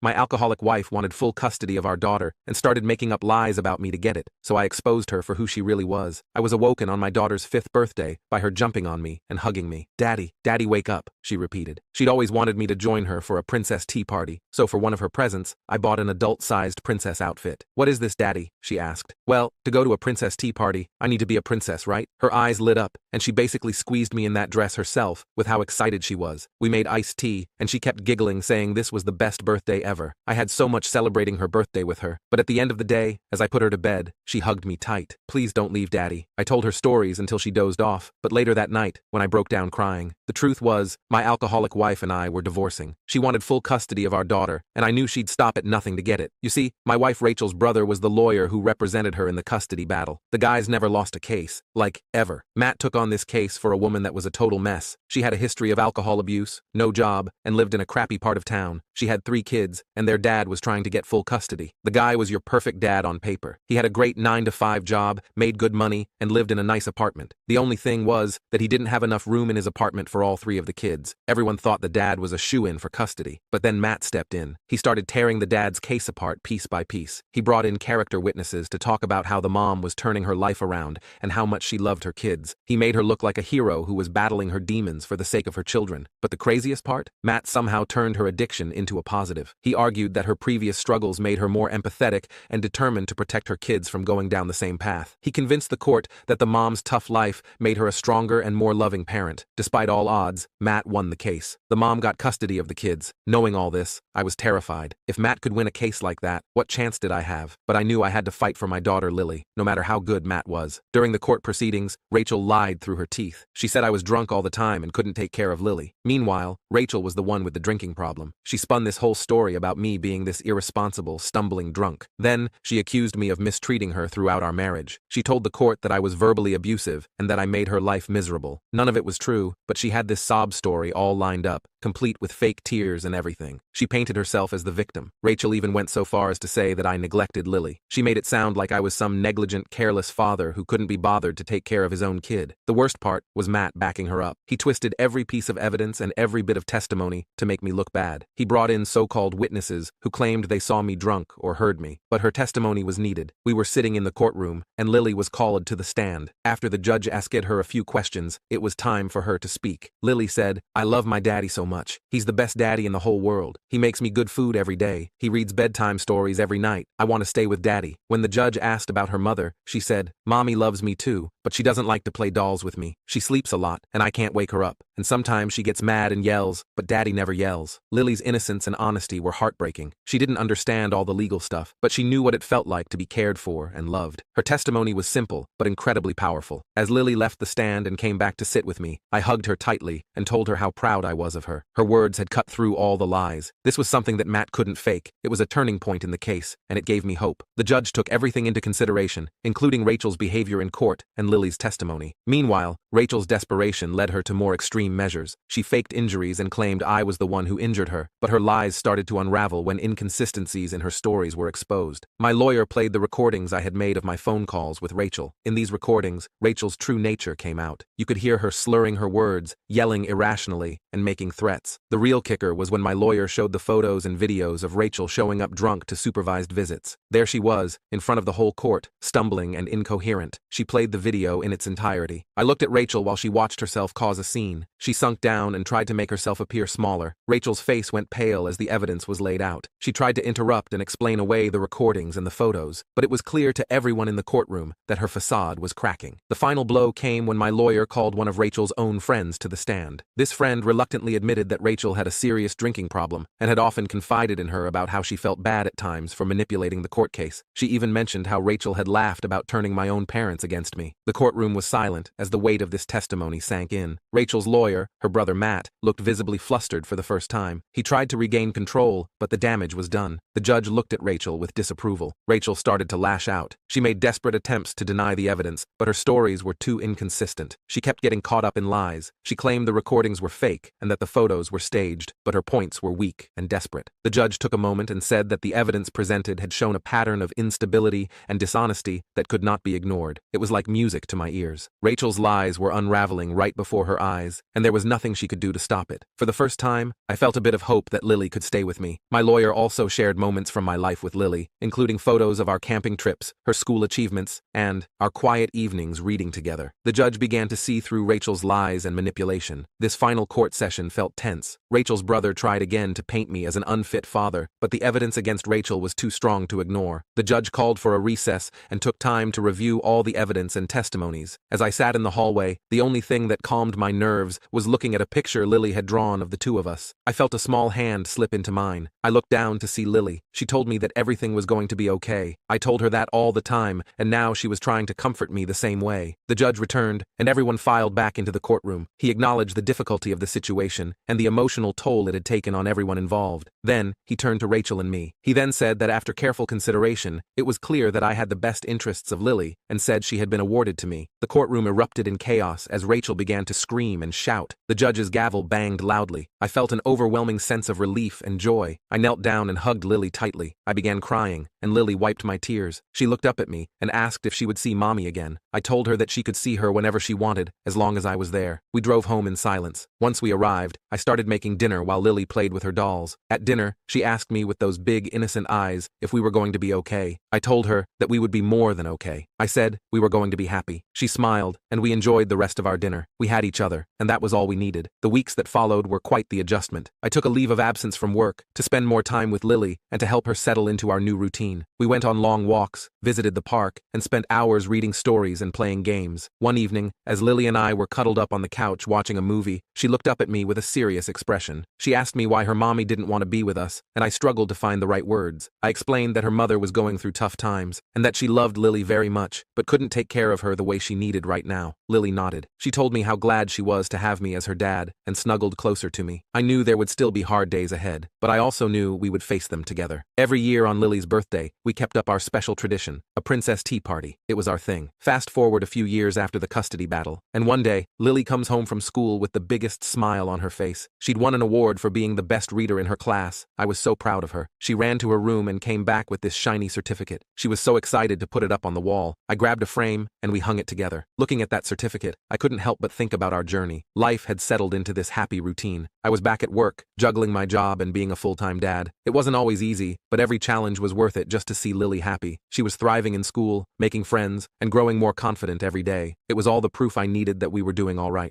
My alcoholic wife wanted full custody of our daughter and started making up lies about me to get it, so I exposed her for who she really was. I was awoken on my daughter's 5th birthday by her jumping on me and hugging me. "Daddy, Daddy, wake up," she repeated. She'd always wanted me to join her for a princess tea party, so for one of her presents, I bought an adult-sized princess outfit. "What is this, Daddy?" she asked. "Well, to go to a princess tea party, I need to be a princess, right?" Her eyes lit up, and she basically squeezed me in that dress herself with how excited she was. We made iced tea, and she kept giggling, saying this was the best birthday ever. I had so much celebrating her birthday with her, but at the end of the day, as I put her to bed, she hugged me tight. "Please don't leave, Daddy." I told her stories until she dozed off, but later that night, when I broke down crying, the truth was, my alcoholic wife and I were divorcing. She wanted full custody of our daughter, and I knew she'd stop at nothing to get it. You see, my wife Rachel's brother was the lawyer who represented her in the custody battle. The guys never lost a case, like, ever. Matt took on this case for a woman that was a total mess. She had a history of alcohol abuse, no job, and lived in a crappy part of town. She had 3 kids, and their dad was trying to get full custody. The guy was your perfect dad on paper. He had a great 9-to-5 job, made good money, and lived in a nice apartment. The only thing was that he didn't have enough room in his apartment for all 3 of the kids. Everyone thought the dad was a shoo-in for custody. But then Matt stepped in. He started tearing the dad's case apart piece by piece. He brought in character witnesses to talk about how the mom was turning her life around and how much she loved her kids. He made her look like a hero who was battling her demons for the sake of her children. But the craziest part? Matt somehow turned her addiction into a positive. He argued that her previous struggles made her more empathetic and determined to protect her kids from going down the same path. He convinced the court that the mom's tough life made her a stronger and more loving parent. Despite all odds, Matt won the case. The mom got custody of the kids. Knowing all this, I was terrified. If Matt could win a case like that, what chance did I have? But I knew I had to fight for my daughter Lily, no matter how good Matt was. During the court proceedings, Rachel lied through her teeth. She said I was drunk all the time and couldn't take care of Lily. Meanwhile, Rachel was the one with the drinking problem. She spun this whole story about me being this irresponsible, stumbling drunk. Then, she accused me of mistreating her throughout our marriage. She told the court that I was verbally abusive and that I made her life miserable. None of it was true, but she had this sob story all lined up, complete with fake tears and everything. She painted herself as the victim. Rachel even went so far as to say that I neglected Lily. She made it sound like I was some negligent, careless father who couldn't be bothered to take care of his own kid. The worst part was Matt backing her up. He twisted every piece of evidence and every bit of testimony to make me look bad. He brought in so-called witnesses who claimed they saw me drunk or heard me, but her testimony was needed. We were sitting in the courtroom, and Lily was called to the stand. After the judge asked her a few questions, it was time for her to speak. Lily said, "I love my daddy so much. He's the best daddy in the whole world. He makes me good food every day. He reads bedtime stories every night. I want to stay with daddy." When the judge asked about her mother, she said, "Mommy loves me too, but she doesn't like to play dolls with me. She sleeps a lot, and I can't wake her up. And sometimes she gets mad and yells, but daddy never yells." Lily's innocence and honesty were heartbreaking. She didn't understand all the legal stuff, but she knew what it felt like to be cared for and loved. Her testimony was simple, but incredibly powerful. As Lily left the stand and came back to sit with me, I hugged her tightly and told her how proud I was of her. Her words had cut through all the lies. This was something that Matt couldn't fake. It was a turning point in the case, and it gave me hope. The judge took everything into consideration, including Rachel's behavior in court and Lily's testimony. Meanwhile, Rachel's desperation led her to more extreme measures. She faked injuries and claimed I was the one who injured her, but her lies started to unravel when inconsistencies in her stories were exposed. My lawyer played the recordings I had made of my phone calls with Rachel. In these recordings, Rachel's true nature came out. You could hear her slurring her words, yelling irrationally, and making threats. The real kicker was when my lawyer showed the photos and videos of Rachel showing up drunk to supervised visits. There she was, in front of the whole court, stumbling and incoherent. She played the video in its entirety. I looked at Rachel while she watched herself cause a scene. She sunk down and tried to make herself appear smaller. Rachel's face went pale as the evidence was laid out. She tried to interrupt and explain away the recordings and the photos, but it was clear to everyone in the courtroom that her facade was cracking. The final blow came when my lawyer called one of Rachel's own friends to the stand. This friend reluctantly admitted that Rachel had a serious drinking problem and had often confided in her about how she felt bad at times for manipulating the court case. She even mentioned how Rachel had laughed about turning my own parents against me. The courtroom was silent as the weight of this testimony sank in. Rachel's lawyer, her brother Matt, looked visibly flustered for the first time. He tried to regain control, but the damage was done. The judge looked at Rachel with disapproval. Rachel started to lash out. She made desperate attempts to deny the evidence, but her stories were too inconsistent. She kept getting caught up in lies. She claimed the recordings were fake, fake and that the photos were staged, but her points were weak and desperate. The judge took a moment and said that the evidence presented had shown a pattern of instability and dishonesty that could not be ignored. It was like music to my ears. Rachel's lies were unraveling right before her eyes, and there was nothing she could do to stop it. For the first time, I felt a bit of hope that Lily could stay with me. My lawyer also shared moments from my life with Lily, including photos of our camping trips, her school achievements, and our quiet evenings reading together. The judge began to see through Rachel's lies and manipulation. This final court session felt tense. Rachel's brother tried again to paint me as an unfit father, but the evidence against Rachel was too strong to ignore. The judge called for a recess and took time to review all the evidence and testimonies. As I sat in the hallway, the only thing that calmed my nerves was looking at a picture Lily had drawn of the two of us. I felt a small hand slip into mine. I looked down to see Lily. She told me that everything was going to be okay. I told her that all the time, and now she was trying to comfort me the same way. The judge returned, and everyone filed back into the courtroom. He acknowledged the difficulty of the situation and the emotional toll it had taken on everyone involved. Then, he turned to Rachel and me. He then said that after careful consideration, it was clear that I had the best interests of Lily, and said she had been awarded to me. The courtroom erupted in chaos as Rachel began to scream and shout. The judge's gavel banged loudly. I felt an overwhelming sense of relief and joy. I knelt down and hugged Lily tightly. I began crying, and Lily wiped my tears. She looked up at me and asked if she would see Mommy again. I told her that she could see her whenever she wanted, as long as I was there. We drove home in silence. Once we arrived, I started making dinner while Lily played with her dolls. At dinner, she asked me with those big, innocent eyes if we were going to be okay. I told her that we would be more than okay. I said we were going to be happy. She smiled, and we enjoyed the rest of our dinner. We had each other, and that was all we needed. The weeks that followed were quite the adjustment. I took a leave of absence from work to spend more time with Lily and to help her settle into our new routine. We went on long walks, visited the park, and spent hours reading stories and playing games. One evening, as Lily and I were cuddled up on the couch watching a movie, she looked up at me with a serious expression. She asked me why her mommy didn't want to be with us, and I struggled to find the right words. I explained that her mother was going through tough times, and that she loved Lily very much, but couldn't take care of her the way she needed right now. Lily nodded. She told me how glad she was to have me as her dad, and snuggled closer to me. I knew there would still be hard days ahead, but I also knew we would face them together. Every year on Lily's birthday, we kept up our special tradition, a princess tea party. It was our thing. Fast forward a few years after the custody battle, and one day, Lily comes home from school with the biggest smile on her face. She'd won an award for being the best reader in her class. I was so proud of her. She ran to her room and came back with this shiny certificate. She was so excited to put it up on the wall. I grabbed a frame, and we hung it together. Looking at that certificate, I couldn't help but think about our journey. Life had settled into this happy routine. I was back at work, juggling my job and being a full-time dad. It wasn't always easy, but every challenge was worth it just to see Lily happy. She was thriving in school, making friends, and growing more confident every day. It was all the proof I needed that we were doing all right.